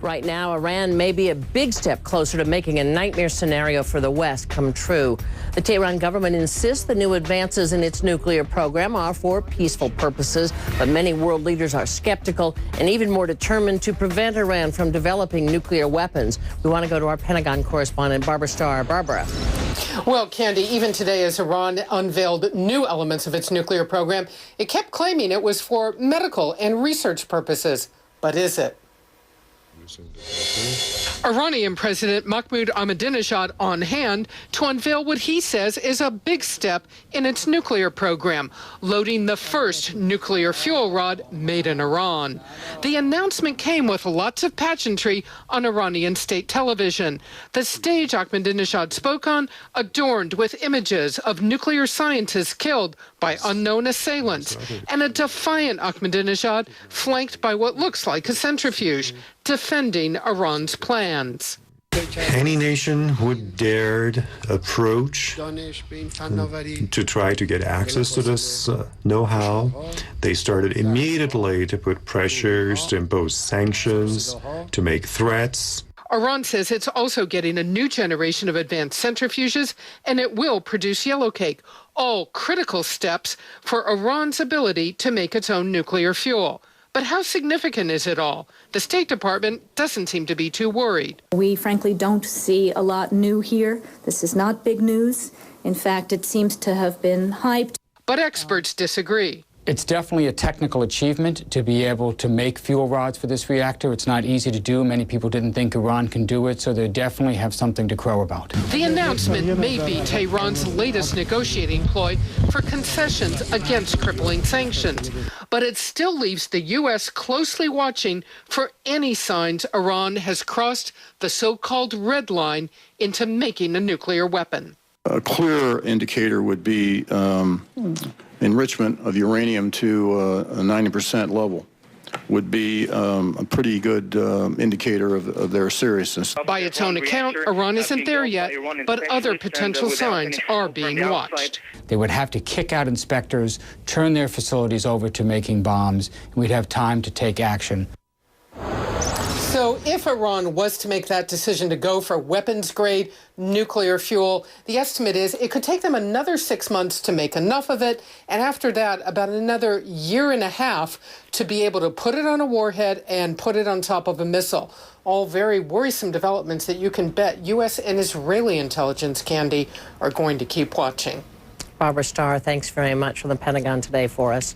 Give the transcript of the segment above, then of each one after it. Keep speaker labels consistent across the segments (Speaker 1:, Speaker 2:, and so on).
Speaker 1: Right now, Iran may be a big step closer to making a nightmare scenario for the West come true. The Tehran government insists the new advances in its nuclear program are for peaceful purposes, but many world leaders are skeptical and even more determined to prevent Iran from developing nuclear weapons. We want to go to our Pentagon correspondent, Barbara Starr. Barbara.
Speaker 2: Well, Candy, even today as Iran unveiled new elements of its nuclear program, it kept claiming it was for medical and research purposes. But is it? Iranian President Mahmoud Ahmadinejad on hand to unveil what he says is a big step in its nuclear program, loading the first nuclear fuel rod made in Iran. The announcement came with lots of pageantry on Iranian state television. The stage Ahmadinejad spoke on adorned with images of nuclear scientists killed by unknown assailants, and a defiant Ahmadinejad flanked by what looks like a centrifuge, defending Iran's plans.
Speaker 3: Any nation who dared approach to try to get access to this know-how, they started immediately to put pressures, to impose sanctions, to make threats.
Speaker 2: Iran says it's also getting a new generation of advanced centrifuges, and it will produce yellowcake, all critical steps for Iran's ability to make its own nuclear fuel. But how significant is it all? The State Department doesn't seem to be too worried.
Speaker 4: We frankly don't see a lot new here. This is not big news. In fact, it seems to have been hyped.
Speaker 2: But experts disagree.
Speaker 5: It's definitely a technical achievement to be able to make fuel rods for this reactor. It's not easy to do. Many people didn't think Iran can do it, so they definitely have something to crow about.
Speaker 2: The announcement may be Tehran's latest negotiating ploy for concessions against crippling sanctions. But it still leaves the U.S. closely watching for any signs Iran has crossed the so-called red line into making a nuclear weapon.
Speaker 6: A clear indicator would be enrichment of uranium to a 90% level would be a pretty good indicator of their seriousness.
Speaker 2: By its own account, Iran isn't there yet, but other potential signs are being watched.
Speaker 5: They would have to kick out inspectors, turn their facilities over to making bombs, and we'd have time to take action.
Speaker 2: So if Iran was to make that decision to go for weapons-grade nuclear fuel, the estimate is it could take them another 6 months to make enough of it, and after that, about another year and a half to be able to put it on a warhead and put it on top of a missile. All very worrisome developments that you can bet U.S. and Israeli intelligence, Candy, are going to keep watching.
Speaker 1: Barbara Starr, thanks very much from the Pentagon today for us.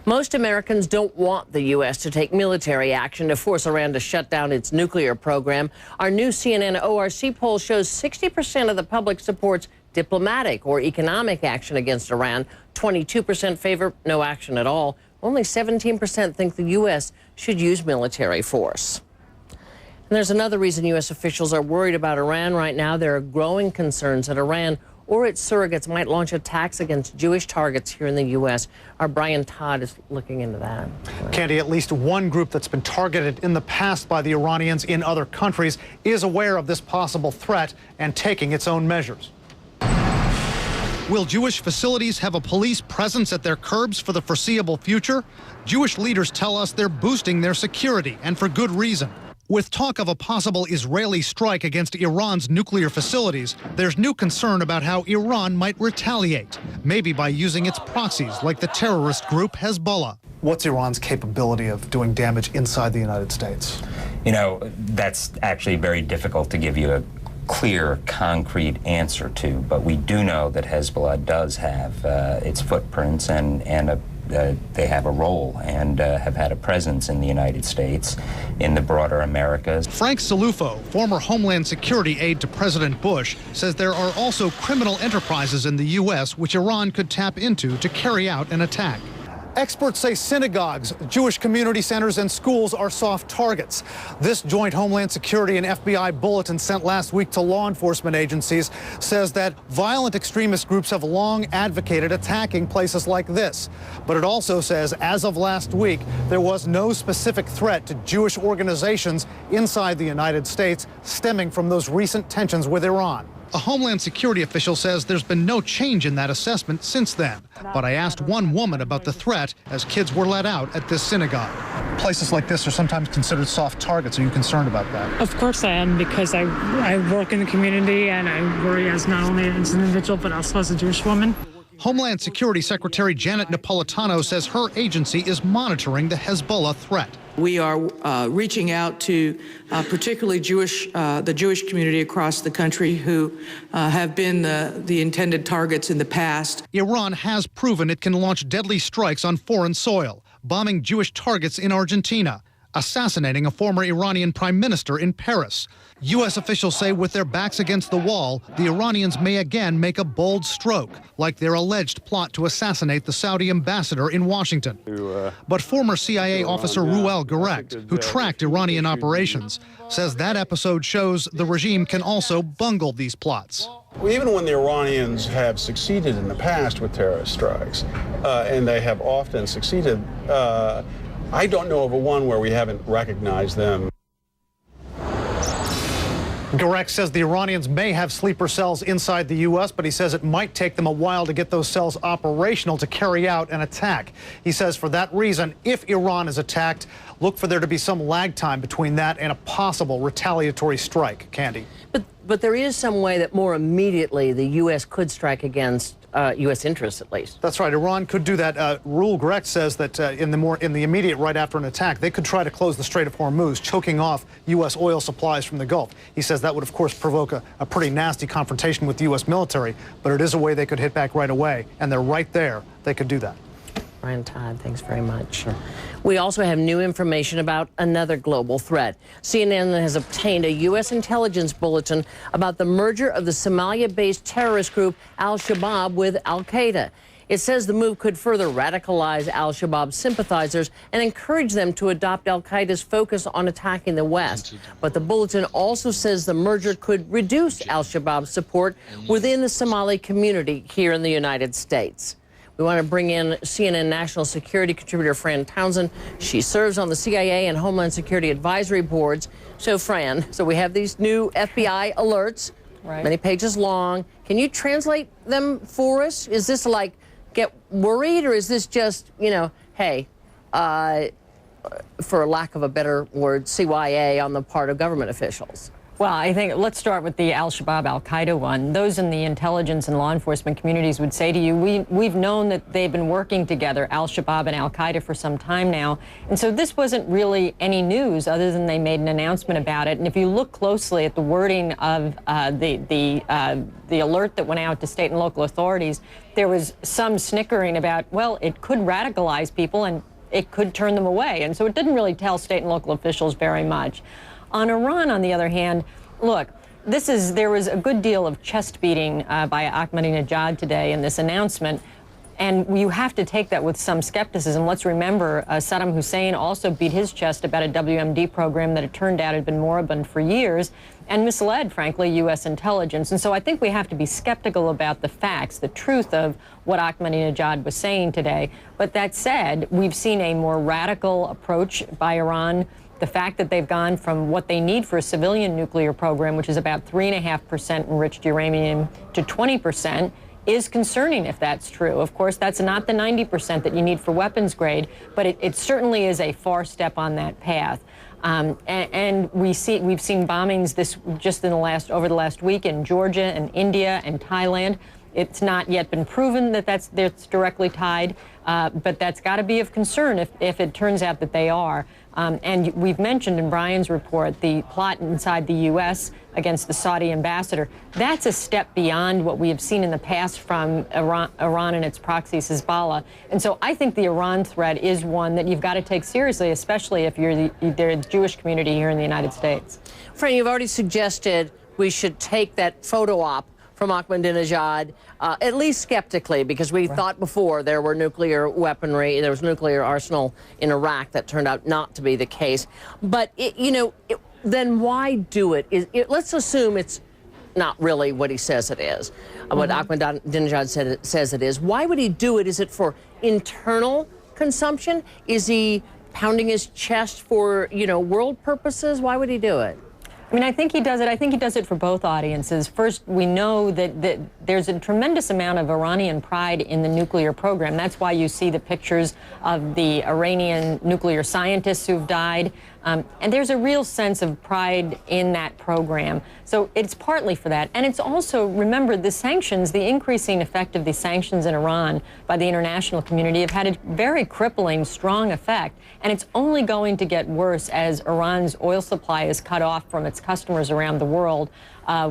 Speaker 1: Most Americans don't want the U.S. to take military action to force Iran to shut down its nuclear program. Our new CNN ORC poll shows 60% of the public supports diplomatic or economic action against Iran. 22% favor no action at all. Only 17% think the U.S. should use military force. And there's another reason U.S. officials are worried about Iran right now. There are growing concerns that Iran or its surrogates might launch attacks against Jewish targets here in the U.S. Our Brian Todd is looking into that.
Speaker 7: Candy, at least one group that's been targeted in the past by the Iranians in other countries is aware of this possible threat and taking its own measures.
Speaker 8: Will Jewish facilities have a police presence at their curbs for the foreseeable future? Jewish leaders tell us they're boosting their security, and for good reason. With talk of a possible Israeli strike against Iran's nuclear facilities, there's new concern about how Iran might retaliate, maybe by using its proxies like the terrorist group Hezbollah.
Speaker 7: What's Iran's capability of doing damage inside the United States?
Speaker 9: You know, that's actually very difficult to give you a clear, concrete answer to, but we do know that Hezbollah does have its footprints and they have a role and have had a presence in the United States, in the broader Americas.
Speaker 8: Frank Salufo, former Homeland Security aide to President Bush, says there are also criminal enterprises in the U.S. which Iran could tap into to carry out an attack.
Speaker 7: Experts say synagogues, Jewish community centers, and schools are soft targets. This joint Homeland Security and FBI bulletin sent last week to law enforcement agencies says that violent extremist groups have long advocated attacking places like this. But it also says, as of last week, there was no specific threat to Jewish organizations inside the United States stemming from those recent tensions with Iran.
Speaker 8: A Homeland Security official says there's been no change in that assessment since then. But I asked one woman about the threat as kids were let out at this synagogue. Places like this are sometimes considered soft targets. Are you concerned about that?
Speaker 10: Of course I am, because I work in the community and I worry as not only as an individual but also as a Jewish woman.
Speaker 8: Homeland Security Secretary Janet Napolitano says her agency is monitoring the Hezbollah threat.
Speaker 11: We are reaching out to particularly the Jewish community across the country who have been the intended targets in the past.
Speaker 8: Iran has proven it can launch deadly strikes on foreign soil, bombing Jewish targets in Argentina, assassinating a former Iranian prime minister in Paris. U.S. officials say with their backs against the wall, the Iranians may again make a bold stroke, like their alleged plot to assassinate the Saudi ambassador in Washington. But former CIA officer Ruel Garect, who tracked Iranian operations, says that episode shows the regime can also bungle these plots.
Speaker 12: Even when the Iranians have succeeded in the past with terrorist strikes, and they have often succeeded, I don't know of a one where we haven't recognized them.
Speaker 8: Garect says the Iranians may have sleeper cells inside the U.S., but he says it might take them a while to get those cells operational to carry out an attack. He says for that reason, if Iran is attacked, look for there to be some lag time between that and a possible retaliatory strike. Candy.
Speaker 1: But there is some way that more immediately the U.S. could strike against U.S. interests, at least.
Speaker 8: That's right. Iran could do that. Ruel Garect says that in the immediate, right after an attack, they could try to close the Strait of Hormuz, choking off U.S. oil supplies from the Gulf. He says that would, of course, provoke a pretty nasty confrontation with the U.S. military, but it is a way they could hit back right away, and they're right there. They could do that.
Speaker 1: Brian Todd, thanks very much. Sure. We also have new information about another global threat. CNN has obtained a U.S. intelligence bulletin about the merger of the Somalia-based terrorist group al-Shabaab with al-Qaeda. It says the move could further radicalize al-Shabaab sympathizers and encourage them to adopt al-Qaeda's focus on attacking the West. But the bulletin also says the merger could reduce al-Shabaab's support within the Somali community here in the United States. We want to bring in CNN national security contributor Fran Townsend. She serves on the CIA and Homeland Security advisory boards. So, Fran, we have these new FBI alerts, many pages long. Can you translate them for us? Is this like get worried, or is this just, hey, for lack of a better word, CYA on the part of government officials?
Speaker 13: Well, I think let's start with the al-Shabaab, al-Qaeda one. Those in the intelligence and law enforcement communities would say to you, we've known that they've been working together, al-Shabaab and al-Qaeda, for some time now. And so this wasn't really any news other than they made an announcement about it. And if you look closely at the wording of the alert that went out to state and local authorities, there was some snickering about, well, it could radicalize people and it could turn them away. And so it didn't really tell state and local officials very much. On Iran, on the other hand, look, there was a good deal of chest beating by Ahmadinejad today in this announcement, and you have to take that with some skepticism. Let's remember Saddam Hussein also beat his chest about a WMD program that it turned out had been moribund for years and misled, frankly, U.S. intelligence. And so I think we have to be skeptical about the facts, the truth of what Ahmadinejad was saying today. But that said, we've seen a more radical approach by Iran. The fact that they've gone from what they need for a civilian nuclear program, which is about 3.5% enriched uranium, to 20%, is concerning if that's true. Of course, that's not the 90% that you need for weapons grade, but it certainly is a far step on that path. And we've seen bombings over the last week in Georgia and India and Thailand. It's not yet been proven that that's directly tied, but that's got to be of concern if it turns out that they are. And we've mentioned in Brian's report the plot inside the U.S. against the Saudi ambassador. That's a step beyond what we have seen in the past from Iran and its proxy Hezbollah. And so I think the Iran threat is one that you've got to take seriously, especially if you're the Jewish community here in the United States.
Speaker 1: Fran, you've already suggested we should take that photo op from Ahmadinejad, at least skeptically, because we thought before there were nuclear weaponry, there was nuclear arsenal in Iraq. That turned out not to be the case. But, then why do it? Let's assume it's not really what he says it is, what Ahmadinejad says it is. Why would he do it? Is it for internal consumption? Is he pounding his chest for, world purposes? Why would he do it?
Speaker 13: I mean, I think he does it. I think he does it for both audiences. First, we know that there's a tremendous amount of Iranian pride in the nuclear program. That's why you see the pictures of the Iranian nuclear scientists who've died. And there's a real sense of pride in that program. So it's partly for that. And it's also, remember, the sanctions, the increasing effect of the sanctions in Iran by the international community have had a very crippling, strong effect. And it's only going to get worse as Iran's oil supply is cut off from its customers around the world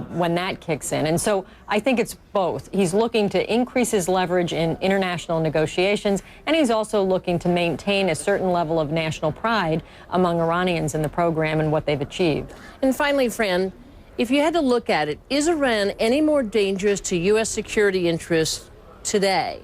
Speaker 13: when that kicks in. And so I think it's both. He's looking to increase his leverage in international negotiations, and he's also looking to maintain a certain level of national pride among Iranians in the program and what they've achieved.
Speaker 1: And finally, Fran, if you had to look at it, is Iran any more dangerous to U.S. security interests today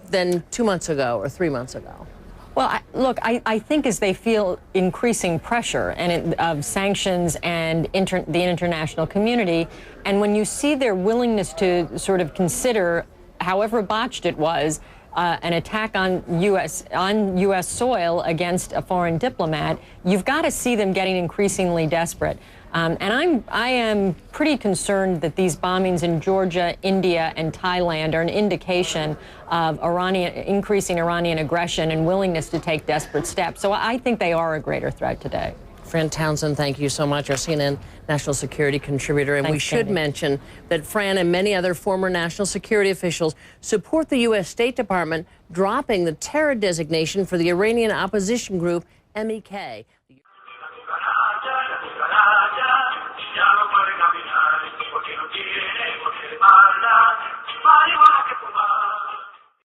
Speaker 1: than 2 months ago or 3 months ago?
Speaker 13: Well, look, I think as they feel increasing pressure of sanctions and the international community, and when you see their willingness to sort of consider, however botched it was, an attack on U.S. soil against a foreign diplomat, you've got to see them getting increasingly desperate. And I am pretty concerned that these bombings in Georgia, India, and Thailand are an indication of increasing Iranian aggression and willingness to take desperate steps. So I think they are a greater threat today.
Speaker 1: Fran Townsend, thank you so much, our CNN national security contributor. And
Speaker 13: Thanks,
Speaker 1: we should
Speaker 13: Cindy.
Speaker 1: mention that Fran and many other former national security officials support the U.S. State Department dropping the terror designation for the Iranian opposition group MEK.
Speaker 14: Bye.